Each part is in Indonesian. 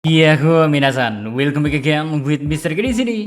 Iya, minasan, welcome back again with Mr. K di sini.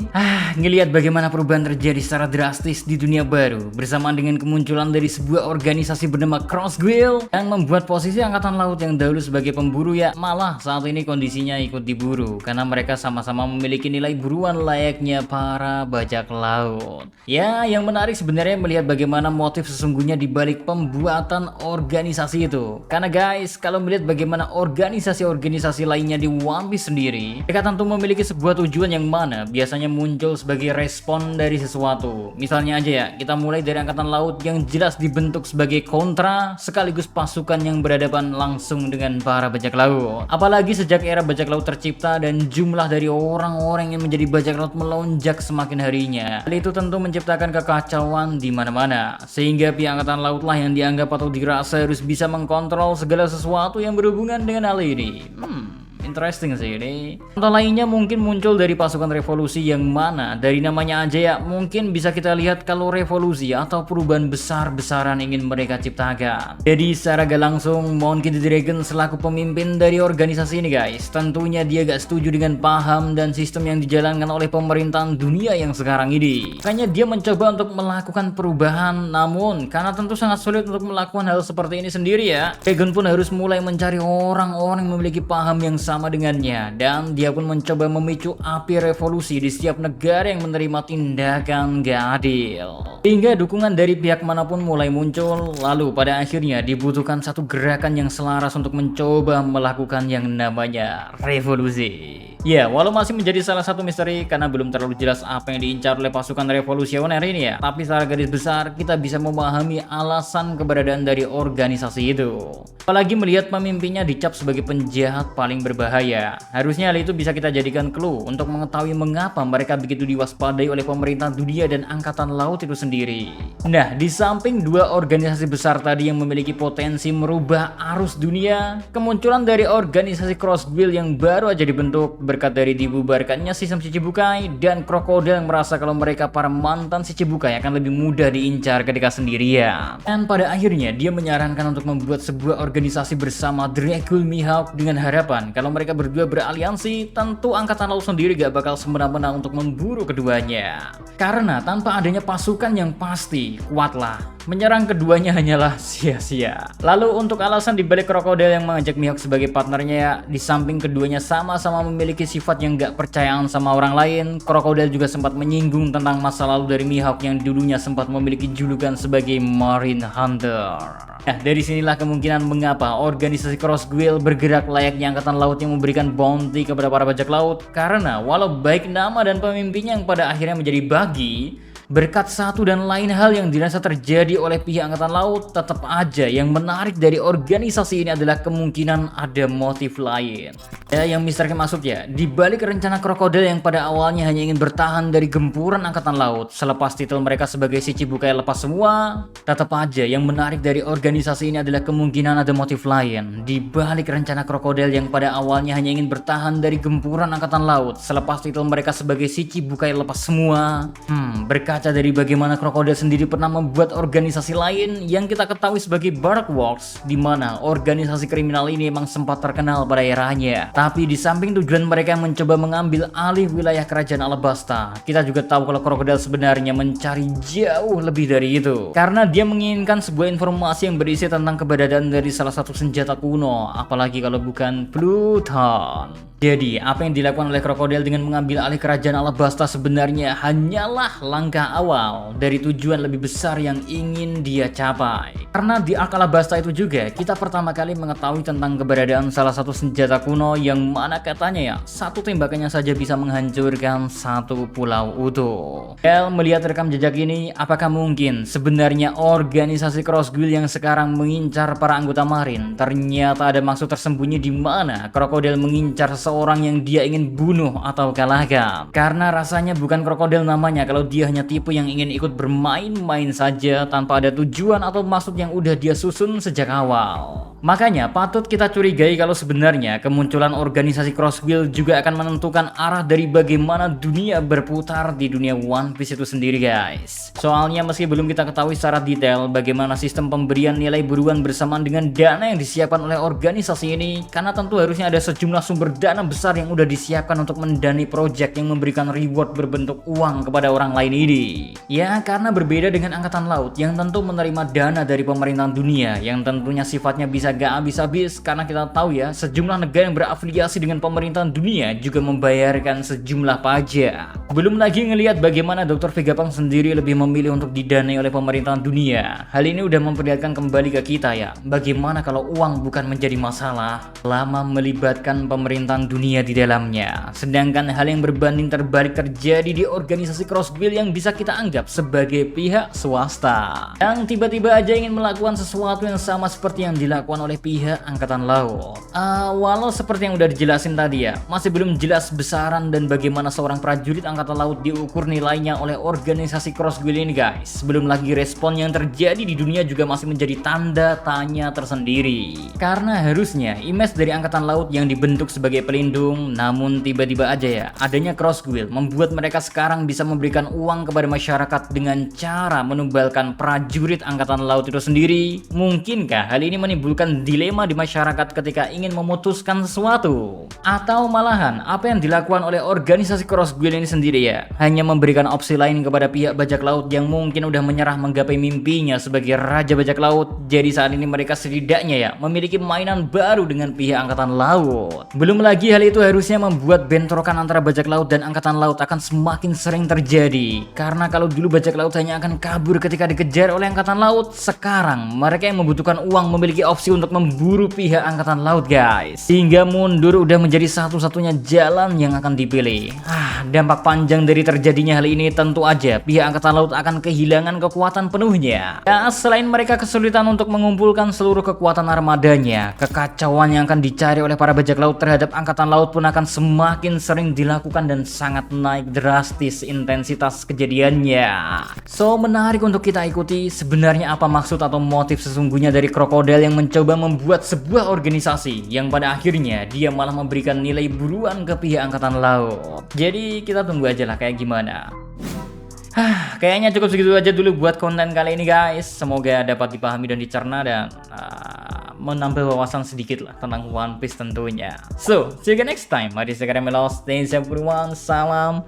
Ngelihat bagaimana perubahan terjadi secara drastis di dunia baru bersamaan dengan kemunculan dari sebuah organisasi bernama Crossguild yang membuat posisi angkatan laut yang dahulu sebagai pemburu ya malah saat ini kondisinya ikut diburu karena mereka sama-sama memiliki nilai buruan layaknya para bajak laut. Ya, yang menarik sebenarnya melihat bagaimana motif sesungguhnya di balik pembuatan organisasi itu. Karena guys, kalau melihat bagaimana organisasi-organisasi lainnya di One Piece sendiri, mereka tentu memiliki sebuah tujuan yang mana biasanya muncul sebagai respon dari sesuatu. Misalnya aja ya, kita mulai dari angkatan laut yang jelas dibentuk sebagai kontra sekaligus pasukan yang berhadapan langsung dengan para bajak laut. Apalagi sejak era bajak laut tercipta dan jumlah dari orang-orang yang menjadi bajak laut melonjak semakin harinya. Hal itu tentu menciptakan kekacauan di mana-mana, sehingga pihak angkatan laut lah yang dianggap atau dirasa harus bisa mengkontrol segala sesuatu yang berhubungan dengan hal ini. Interesting sih ini. Contoh lainnya mungkin muncul dari pasukan revolusi yang mana dari namanya aja ya mungkin bisa kita lihat kalau revolusi atau perubahan besar-besaran ingin mereka ciptakan. Jadi secara gak langsung Monkey D. Dragon selaku pemimpin dari organisasi ini guys, tentunya dia gak setuju dengan paham dan sistem yang dijalankan oleh pemerintahan dunia yang sekarang ini. Makanya dia mencoba untuk melakukan perubahan, namun karena tentu sangat sulit untuk melakukan hal seperti ini sendiri ya, Dragon pun harus mulai mencari orang-orang yang memiliki paham yang sama dengannya, dan dia pun mencoba memicu api revolusi di setiap negara yang menerima tindakan gak adil. Hingga dukungan dari pihak manapun mulai muncul, lalu pada akhirnya dibutuhkan satu gerakan yang selaras untuk mencoba melakukan yang namanya revolusi. Ya, walau masih menjadi salah satu misteri karena belum terlalu jelas apa yang diincar oleh pasukan revolusioner ini ya, tapi secara garis besar kita bisa memahami alasan keberadaan dari organisasi itu. Apalagi melihat pemimpinnya dicap sebagai penjahat paling berbahaya. Harusnya hal itu bisa kita jadikan clue untuk mengetahui mengapa mereka begitu diwaspadai oleh pemerintah dunia dan angkatan laut itu sendiri. Nah, di samping dua organisasi besar tadi yang memiliki potensi merubah arus dunia, kemunculan dari organisasi Crossguild yang baru aja dibentuk berkat dari dibubarkannya sistem Shichibukai, dan krokodil yang merasa kalau mereka para mantan Shichibukai akan lebih mudah diincar ketika sendirian. Dan pada akhirnya dia menyarankan untuk membuat sebuah organisasi bersama Dracul Mihawk dengan harapan kalau mereka berdua beraliansi, tentu angkatan laut sendiri gak bakal semena-mena untuk memburu keduanya. Karena tanpa adanya pasukan yang pasti kuatlah, menyerang keduanya hanyalah sia-sia. Lalu untuk alasan dibalik krokodil yang mengajak Mihawk sebagai partnernya ya, di samping keduanya sama-sama memiliki sifat yang gak percayaan sama orang lain, krokodil juga sempat menyinggung tentang masa lalu dari Mihawk yang dulunya sempat memiliki julukan sebagai Marine Hunter. Nah, dari sinilah kemungkinan mengapa organisasi Crossguild bergerak layaknya angkatan laut yang memberikan bounty kepada para bajak laut, karena walau baik nama dan pemimpinnya yang pada akhirnya menjadi bagi, berkat satu dan lain hal yang dirasa terjadi oleh pihak angkatan laut, tetap aja yang menarik dari organisasi ini adalah kemungkinan ada motif lain. Ya, yang Mr. K maksud ya, di balik rencana krokodil yang pada awalnya hanya ingin bertahan dari gempuran angkatan laut selepas titel mereka sebagai Shichibukai lepas semua, tetap aja yang menarik dari organisasi ini adalah kemungkinan ada motif lain. Di balik rencana krokodil yang pada awalnya hanya ingin bertahan dari gempuran angkatan laut selepas titel mereka sebagai Shichibukai lepas semua, berkaca dari bagaimana krokodil sendiri pernah membuat organisasi lain yang kita ketahui sebagai Barkworks, di mana organisasi kriminal ini emang sempat terkenal pada eranya. Tapi di samping tujuan mereka yang mencoba mengambil alih wilayah kerajaan Alabasta, kita juga tahu kalau krokodil sebenarnya mencari jauh lebih dari itu. Karena dia menginginkan sebuah informasi yang berisi tentang keberadaan dari salah satu senjata kuno, apalagi kalau bukan Pluton. Jadi, apa yang dilakukan oleh krokodil dengan mengambil alih kerajaan Alabasta sebenarnya hanyalah langkah awal dari tujuan lebih besar yang ingin dia capai. Karena di Ark Alabasta itu juga, kita pertama kali mengetahui tentang keberadaan salah satu senjata kuno yang mana katanya ya, satu tembakannya saja bisa menghancurkan satu pulau utuh. Melihat rekam jejak ini, apakah mungkin sebenarnya organisasi Crossguild yang sekarang mengincar para anggota Marine ternyata ada maksud tersembunyi di mana krokodil mengincar seorang yang dia ingin bunuh atau kalahkan? Karena rasanya bukan krokodil namanya kalau dia hanya tipe yang ingin ikut bermain-main saja tanpa ada tujuan atau maksud yang udah dia susun sejak awal. Makanya patut kita curigai kalau sebenarnya kemunculan organisasi Crossguild juga akan menentukan arah dari bagaimana dunia berputar di dunia One Piece itu sendiri guys. Soalnya meski belum kita ketahui secara detail bagaimana sistem pemberian nilai buruan bersamaan dengan dana yang disiapkan oleh organisasi ini, karena tentu harusnya ada sejumlah sumber dana besar yang udah disiapkan untuk mendanai project yang memberikan reward berbentuk uang kepada orang lain ini. Ya karena berbeda dengan Angkatan Laut yang tentu menerima dana dari pemerintahan dunia yang tentunya sifatnya bisa gak habis-habis, karena kita tahu ya sejumlah negara yang berafiliasi dengan pemerintahan dunia juga membayarkan sejumlah pajak. Belum lagi ngelihat bagaimana Dr. Vegapunk sendiri lebih memilih untuk didanai oleh pemerintahan dunia. Hal ini udah memperlihatkan kembali ke kita ya, bagaimana kalau uang bukan menjadi masalah lama melibatkan pemerintahan dunia di dalamnya. Sedangkan hal yang berbanding terbalik terjadi di organisasi Crossguild yang bisa kita anggap sebagai pihak swasta yang tiba-tiba aja ingin melakukan sesuatu yang sama seperti yang dilakukan oleh pihak Angkatan Laut. Walau seperti yang udah dijelasin tadi ya, masih belum jelas besaran dan bagaimana seorang prajurit Angkatan Laut diukur nilainya oleh organisasi Crossguild ini guys. Belum lagi respon yang terjadi di dunia juga masih menjadi tanda tanya tersendiri. Karena harusnya image dari Angkatan Laut yang dibentuk sebagai pelindung, namun tiba-tiba aja ya adanya Crossguild membuat mereka sekarang bisa memberikan uang kepada masyarakat dengan cara menumbalkan prajurit Angkatan Laut itu sendiri. Mungkinkah hal ini menimbulkan dilema di masyarakat ketika ingin memutuskan sesuatu? Atau malahan apa yang dilakukan oleh organisasi Crossguild ini sendiri ya hanya memberikan opsi lain kepada pihak bajak laut yang mungkin udah menyerah menggapai mimpinya sebagai raja bajak laut. Jadi saat ini mereka setidaknya ya memiliki mainan baru dengan pihak Angkatan Laut. Belum lagi hal itu harusnya membuat bentrokan antara bajak laut dan Angkatan Laut akan semakin sering terjadi. Karena kalau dulu bajak laut hanya akan kabur ketika dikejar oleh Angkatan Laut, sekarang mereka yang membutuhkan uang memiliki opsi untuk memburu pihak Angkatan Laut guys. Sehingga mundur udah menjadi satu-satunya jalan yang akan dipilih. Dampak panjang dari terjadinya hal ini tentu aja pihak Angkatan Laut akan kehilangan kekuatan penuhnya. Ya selain mereka kesulitan untuk mengumpulkan seluruh kekuatan armadanya, kekacauan yang akan dicari oleh para bajak laut terhadap Angkatan Laut pun akan semakin sering dilakukan dan sangat naik drastis intensitas kejadiannya. So menarik untuk kita ikuti sebenarnya apa maksud atau motif sesungguhnya dari krokodil yang mencoba membuat sebuah organisasi yang pada akhirnya dia malah memberikan nilai buruan ke pihak Angkatan Laut. Jadi kita tunggu aja lah kayak gimana. Kayaknya cukup segitu aja dulu buat konten kali ini guys. Semoga dapat dipahami dan dicerna dan menambah wawasan sedikit lah tentang One Piece tentunya. So, see you again next time. Mari sekarang melos. Stay safe everyone. Salam